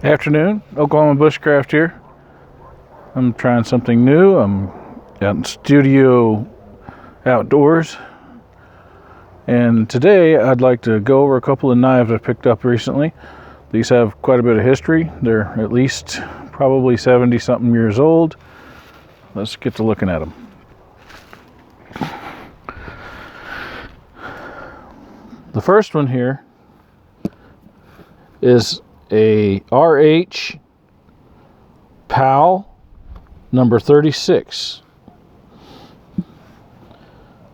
Afternoon, Oklahoma Bushcraft here. I'm trying something new. I'm out in studio outdoors. And today I'd like to go over a couple of knives I picked up recently. These have quite a bit of history. They're at least probably 70 something years old. Let's get to looking at them. The first one here is a RH PAL number 36.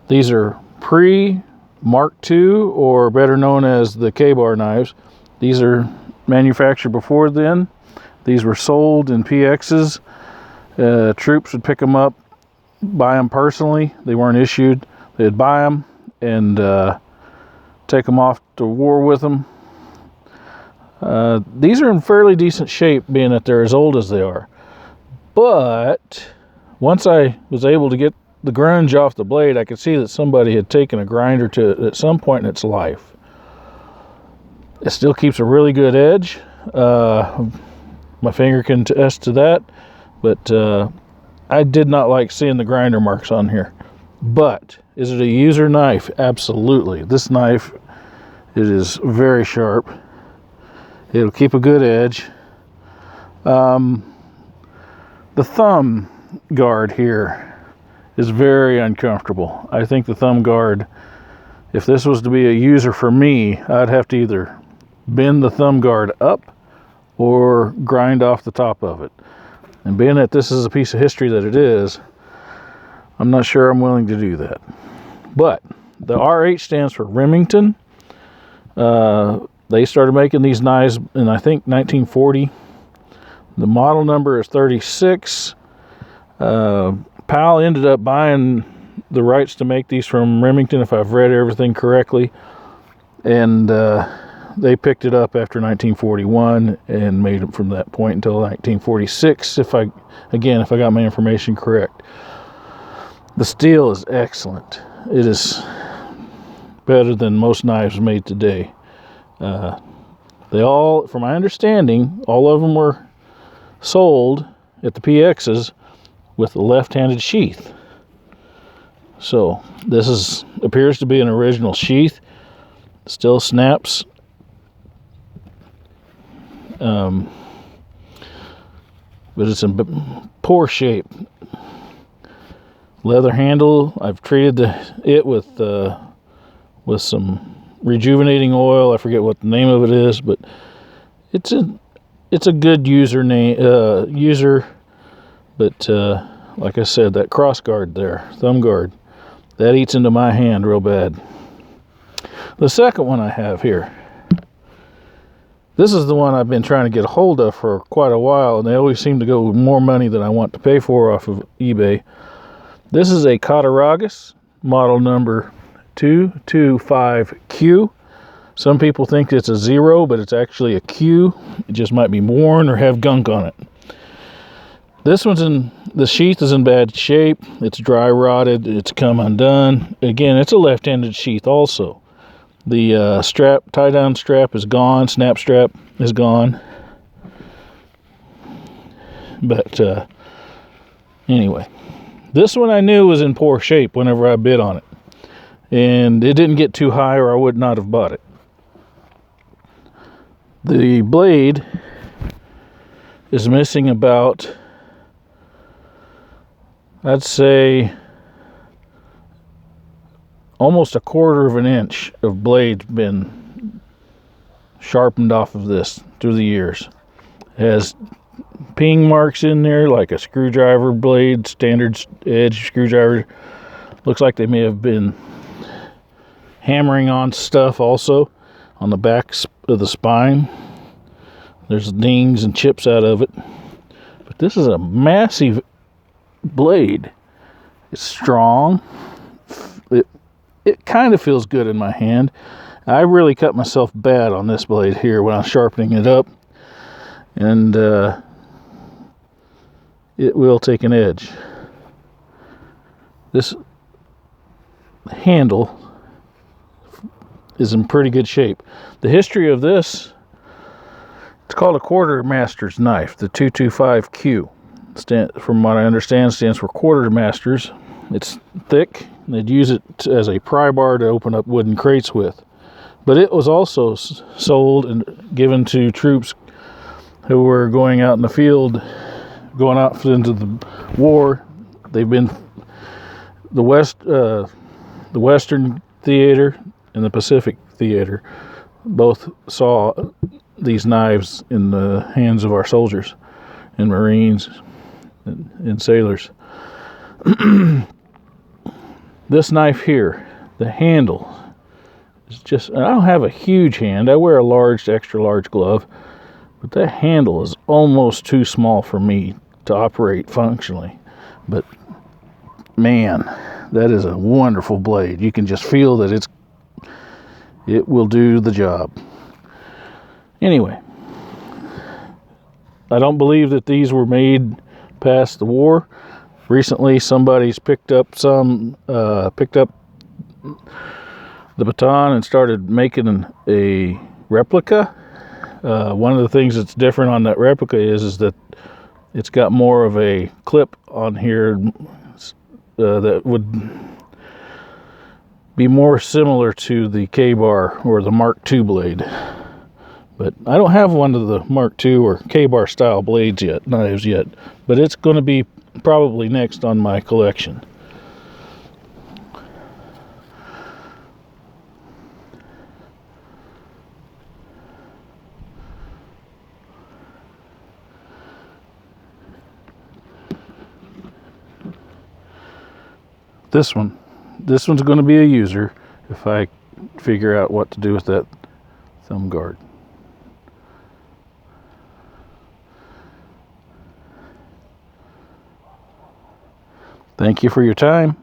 These are pre-Mark II, or better known as the K-bar knives. These are manufactured before then. These were sold in PXs. Troops would pick them up, buy them personally. They weren't issued. They'd buy them and take them off to war with them. These are in fairly decent shape, being that they're as old as they are. But once I was able to get the grunge off the blade, I could see that somebody had taken a grinder to it at some point in its life. It still keeps a really good edge. My finger can attest to that. But I did not like seeing the grinder marks on here. But is it a user knife? Absolutely. This knife, it is very sharp. It'll keep a good edge. The thumb guard here is very uncomfortable. I think the thumb guard, if this was to be a user for me, I'd have to either bend the thumb guard up or grind off the top of it. And being that this is a piece of history that it is, I'm not sure I'm willing to do that. But the RH stands for Remington. They started making these knives in, I think, 1940. The model number is 36. PAL ended up buying the rights to make these from Remington, if I've read everything correctly. And they picked it up after 1941 and made them from that point until 1946, if I got my information correct. The steel is excellent. It is better than most knives made today. They all, from my understanding, all of them were sold at the PXs with a left-handed sheath. So this appears to be an original sheath. Still snaps. But it's in poor shape. Leather handle. I've treated it with some rejuvenating oil. I forget what the name of it is, but it's a good user. But like I said, that cross guard there, thumb guard, that eats into my hand real bad. The second one I have here, this is the one I've been trying to get a hold of for quite a while, and they always seem to go with more money than I want to pay for off of eBay. This is a Cataraugus, model number 225Q. Some people think it's a 0, but it's actually a Q. It just might be worn or have gunk on it. The sheath is in bad shape. It's dry rotted. It's come undone. Again, it's a left-handed sheath also. The tie-down strap is gone. Snap strap is gone. But anyway, this one I knew was in poor shape whenever I bid on it. And it didn't get too high, or I would not have bought it. The blade is missing about, I'd say, almost 1/4 of an inch of blade been sharpened off of this through the years. It has ping marks in there like a screwdriver blade, standard edge screwdriver. Looks like they may have been hammering on stuff also on the back of the spine. There's dings and chips out of it. But this is a massive blade. It's strong. It kind of feels good in my hand. I really cut myself bad on this blade here when I was sharpening it up. And it will take an edge. This handle is in pretty good shape. The history of this It's called a Quartermasters knife, the 225Q. From what I understand, stands for Quartermasters. It's thick. They'd use it as a pry bar to open up wooden crates with. But it was also sold and given to troops who were going out in the field, going out into the war. They've been the Western Theater and the Pacific Theater both saw these knives in the hands of our soldiers and Marines and sailors. This knife here, the handle is just, I don't have a huge hand. I wear a large to extra large glove, but that handle is almost too small for me to operate functionally. But man, that is a wonderful blade. You can just feel that it will do the job. Anyway, I don't believe that these were made past the war. Recently, somebody's picked up the baton and started making a replica. One of the things that's different on that replica is that it's got more of a clip on here that would be more similar to the K-bar or the Mark II blade. But I don't have one of the Mark II or K-bar style knives yet, but it's going to be probably next on my collection. This one's going to be a user if I figure out what to do with that thumb guard. Thank you for your time.